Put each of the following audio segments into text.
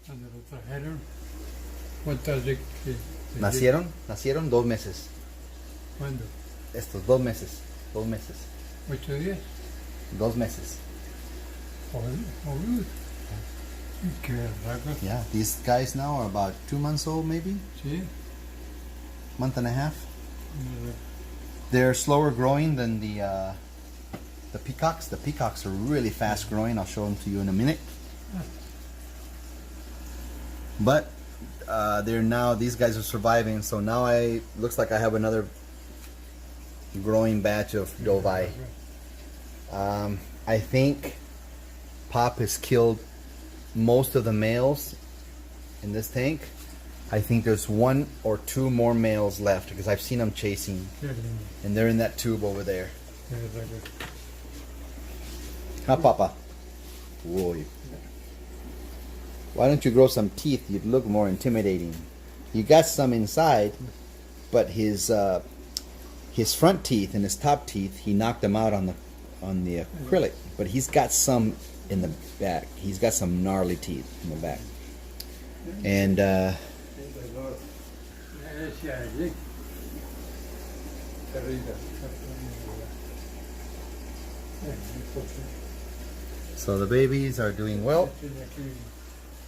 Cuando lo trajeron, ¿cuántas de Nacieron 2 meses. ¿Cuándo? Estos 2 meses. 2 meses. 8 días. 2 meses. Qué raro. Yeah, these guys now are about 2 months old, maybe Sí. month and a half. They're slower growing than the peacocks. The peacocks are really fast growing. I'll show them to you in a minute. But they're now, these guys are surviving. So now looks like I have another growing batch of dovi. I think Pop has killed most of the males in this tank. I think there's 1 or 2 more males left because I've seen them chasing, and they're in that tube over there. Huh, Papa? Whoa. Why don't you grow some teeth? You'd look more intimidating. You got some inside, but his front teeth and his top teeth, he knocked them out on the acrylic. But he's got some in the back. He's got some gnarly teeth in the back. And so the babies are doing well.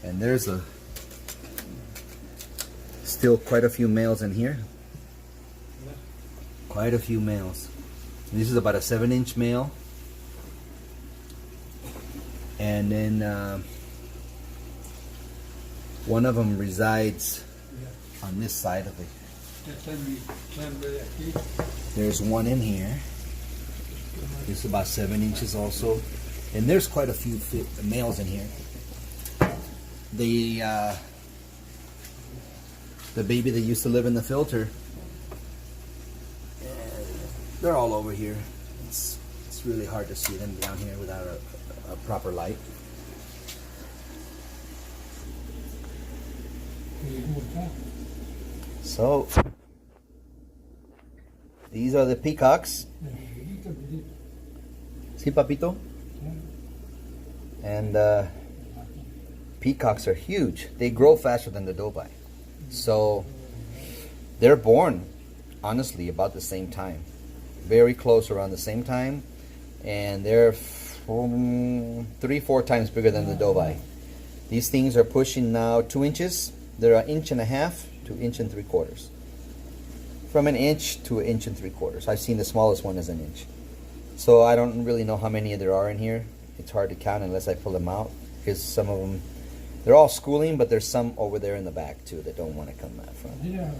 And there's still quite a few males in here. Quite a few males. This is about a 7-inch male. And then one of them resides on this side of it. There's one in here. It's about 7 inches also. And there's quite a few males in here. The baby that used to live in the filter, they're all over here. It's really hard to see them down here without a proper light. So these are the peacocks. See, Papito? And peacocks are huge. They grow faster than the dovi. So they're born, honestly, about the same time. Very close, around the same time. And they're 3-4 times bigger than the dovi. These things are pushing now 2 inches. They're 1.5 inches to 1 3/4 inches. From 1 inch to 1 3/4 inches. I've seen the smallest one is 1 inch. So I don't really know how many there are in here. It's hard to count unless I pull them out, because some of them, they're all schooling, but there's some over there in the back too that don't want to come out front. Yeah.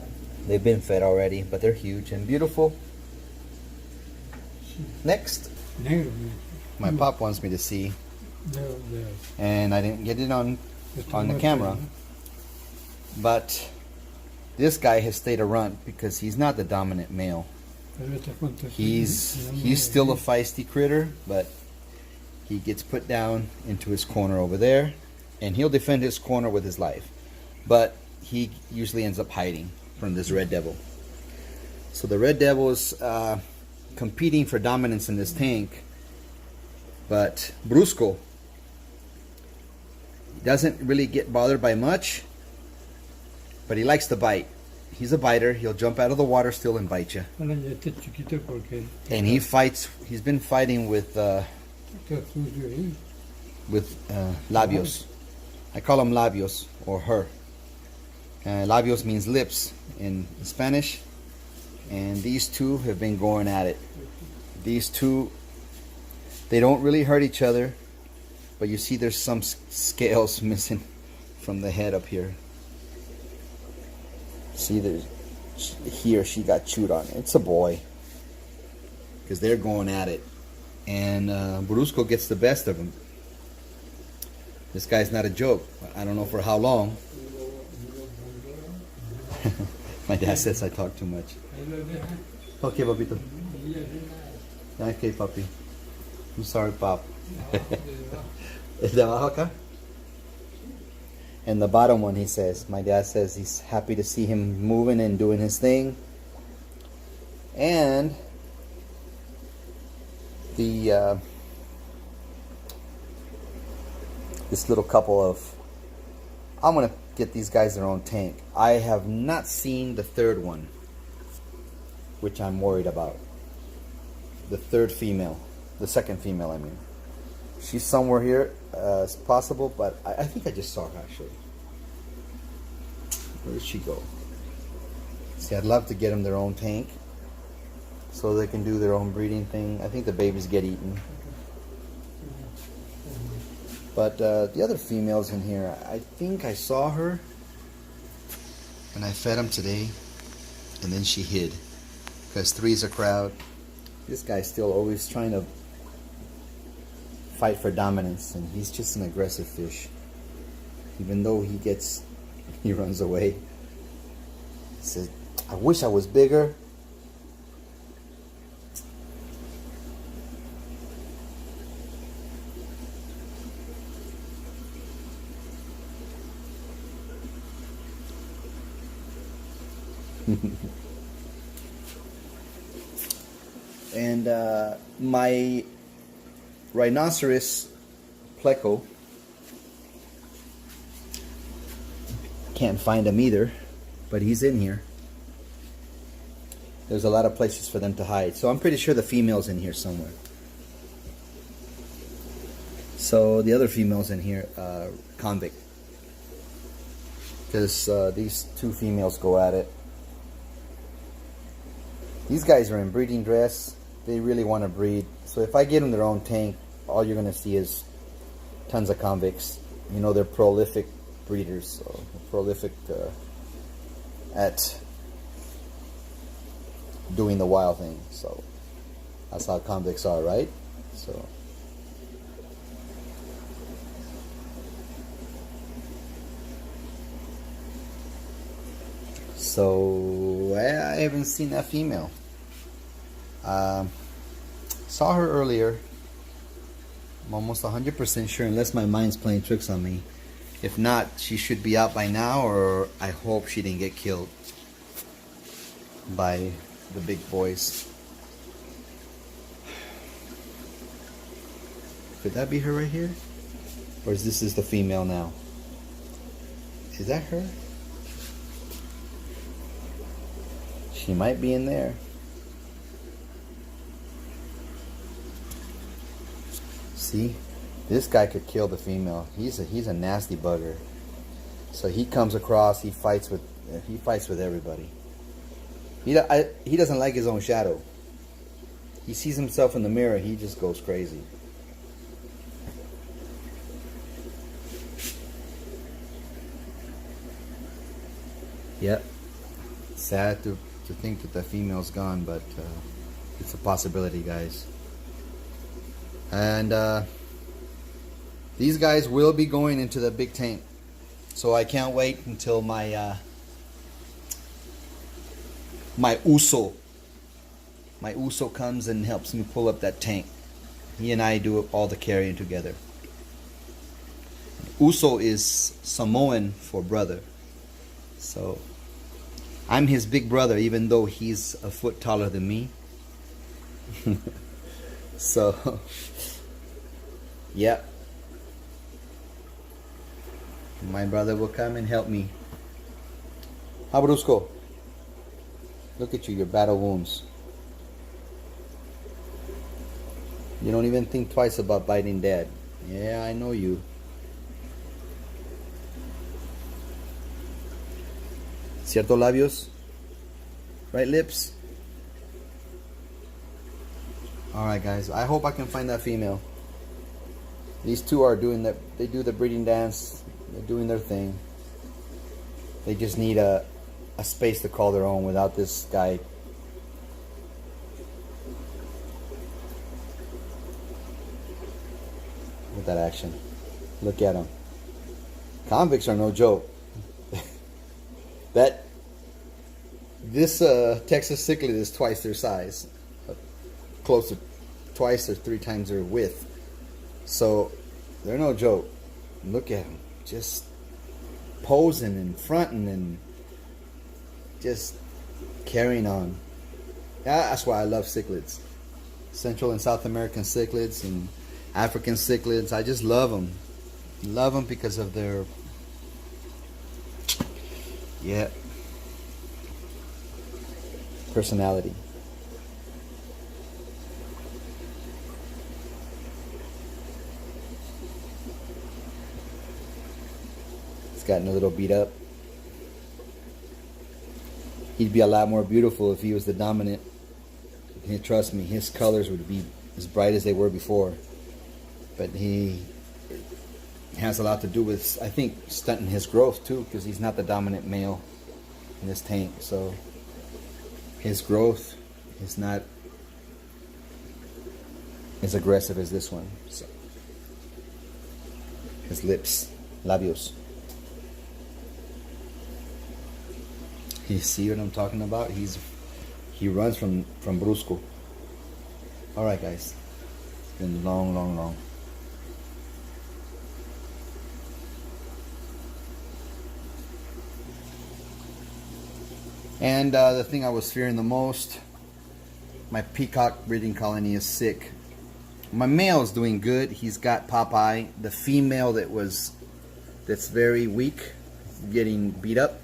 They've been fed already, but they're huge and beautiful. Next, my pop wants me to see, and I didn't get it on the camera, but this guy has stayed a runt because he's not the dominant male. He's still a feisty critter, but he gets put down into his corner over there, and he'll defend his corner with his life, but he usually ends up hiding from this red devil. So the red devil is competing for dominance in this tank, but Brusco doesn't really get bothered by much, but he likes to bite. He's a biter. He'll jump out of the water still and bite you. And he fights. He's been fighting with labios. I call him labios, or her. Labios means lips in Spanish. And these two have been going at it. These two, they don't really hurt each other, but you see there's some scales missing from the head up here. See, there's he or she got chewed on. It's a boy, because they're going at it, and Brusco gets the best of him. This guy's not a joke. I don't know for how long. My dad says I talk too much. Okay, papito. Okay, papi. I'm sorry, pop. ¿Es de abajo acá? And the bottom one, he says, my dad says he's happy to see him moving and doing his thing. And the this little couple of I'm gonna get these guys their own tank. I have not seen the third one, which I'm worried about. The third female, the second female, I mean. She's somewhere here, it's possible, but I think I just saw her actually. Where did she go? See, I'd love to get them their own tank so they can do their own breeding thing. I think the babies get eaten. But the other females in here, I think I saw her and I fed them today, and then she hid because three's a crowd. This guy's still always trying to fight for dominance, and he's just an aggressive fish. Even though he runs away. He says, I wish I was bigger. And my rhinoceros pleco, can't find him either, but he's in here. There's a lot of places for them to hide, so I'm pretty sure the female's in here somewhere. So the other female's in here, convict, because these two females go at it. These guys are in breeding dress. They really want to breed. So if I get them their own tank, all you're going to see is tons of convicts. You know, they're prolific breeders, so prolific at doing the wild thing. So that's how convicts are, right? So I haven't seen that female. Saw her earlier. I'm almost 100% sure, unless my mind's playing tricks on me. If not, she should be out by now, or I hope she didn't get killed by the big boys. Could that be her right here? Or is this the female now? Is that her? She might be in there. See, this guy could kill the female. He's a nasty bugger. So he comes across. He fights with everybody. He doesn't like his own shadow. He sees himself in the mirror. He just goes crazy. Yep. Sad to think that the female's gone, but it's a possibility, guys. And these guys will be going into the big tank, so I can't wait until my Uso comes and helps me pull up that tank. He and I do all the carrying together. Uso is Samoan for brother, so I'm his big brother, even though he's a foot taller than me. So, yeah. My brother will come and help me. How about Usko? Look at you, your battle wounds. You don't even think twice about biting dad. Yeah, I know you. ¿Cierto, labios? Right, lips? Alright, guys. I hope I can find that female. These two are doing that. They do the breeding dance. They're doing their thing. They just need a space to call their own without this guy. Look at that action. Look at him. Convicts are no joke. This Texas cichlid is twice their size, close to twice or three times their width. So they're no joke. Look at them, just posing and fronting and just carrying on. That's why I love cichlids. Central and South American cichlids and African cichlids. I just love them. Love them because of their Yeah. Personality. It's gotten a little beat up. He'd be a lot more beautiful if he was the dominant. And trust me, his colors would be as bright as they were before. But he has a lot to do with, I think, stunting his growth too, because he's not the dominant male in this tank. So his growth is not as aggressive as this one. So his lips, labios. You see what I'm talking about? He runs from Brusco. All right, guys. It's been long. And the thing I was fearing the most, my peacock breeding colony is sick. My male is doing good. He's got Popeye. The female that's very weak, getting beat up.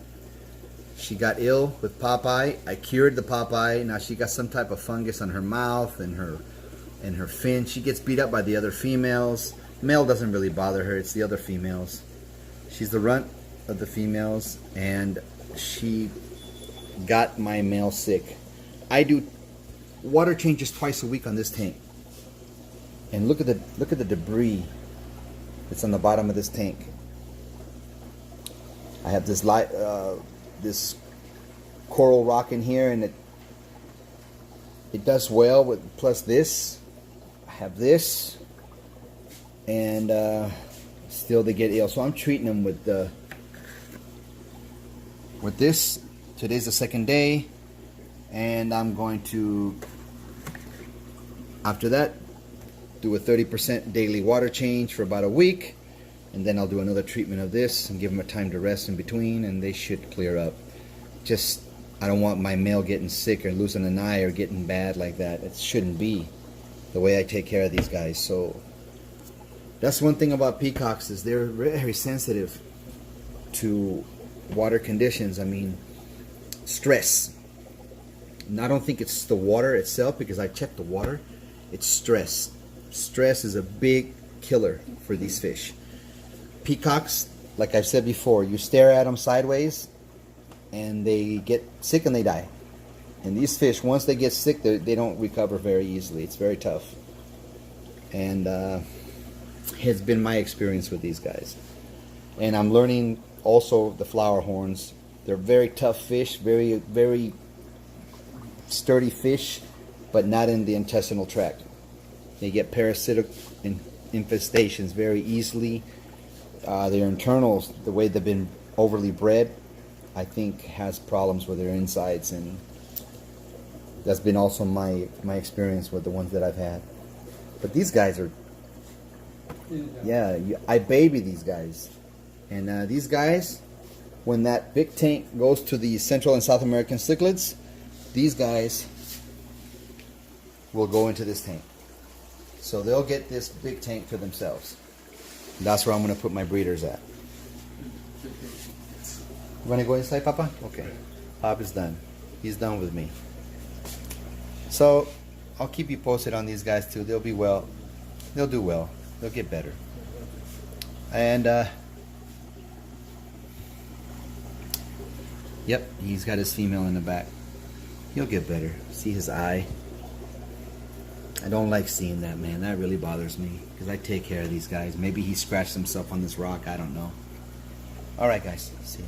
She got ill with Popeye. I cured the Popeye. Now she got some type of fungus on her mouth and her fin. She gets beat up by the other females. Male doesn't really bother her. It's the other females. She's the runt of the females, and she got my male sick. I do water changes twice a week on this tank. And look at the debris that's on the bottom of this tank. I have this coral rock in here, and it does well with, plus this I have this, and still they get ill, so I'm treating them with this. Today's the second day, and I'm going to, after that, do a 30% daily water change for about a week. And then I'll do another treatment of this and give them a time to rest in between, and they should clear up. Just, I don't want my male getting sick or losing an eye or getting bad like that. It shouldn't be the way I take care of these guys. So that's one thing about peacocks, is they're very sensitive to water conditions. I mean, stress. And I don't think it's the water itself, because I checked the water. It's stress. Stress is a big killer for these fish. Peacocks, like I've said before, you stare at them sideways and they get sick and they die. And these fish, once they get sick, they don't recover very easily. It's very tough. And has been my experience with these guys. And I'm learning also the flower horns. They're very tough fish, very sturdy fish, but not in the intestinal tract. They get parasitic infestations very easily. Their internals, the way they've been overly bred, I think has problems with their insides, and that's been also my experience with the ones that I've had. But these guys are, yeah, I baby these guys. And these guys, when that big tank goes to the Central and South American cichlids, these guys will go into this tank. So they'll get this big tank for themselves. That's where I'm going to put my breeders at. You want to go inside, Papa? Okay. Pop is done. He's done with me. So I'll keep you posted on these guys too. They'll be well. They'll do well. They'll get better. And yep, he's got his female in the back. He'll get better. See his eye? I don't like seeing that, man. That really bothers me, because I take care of these guys. Maybe he scratched himself on this rock. I don't know. All right, guys. See you.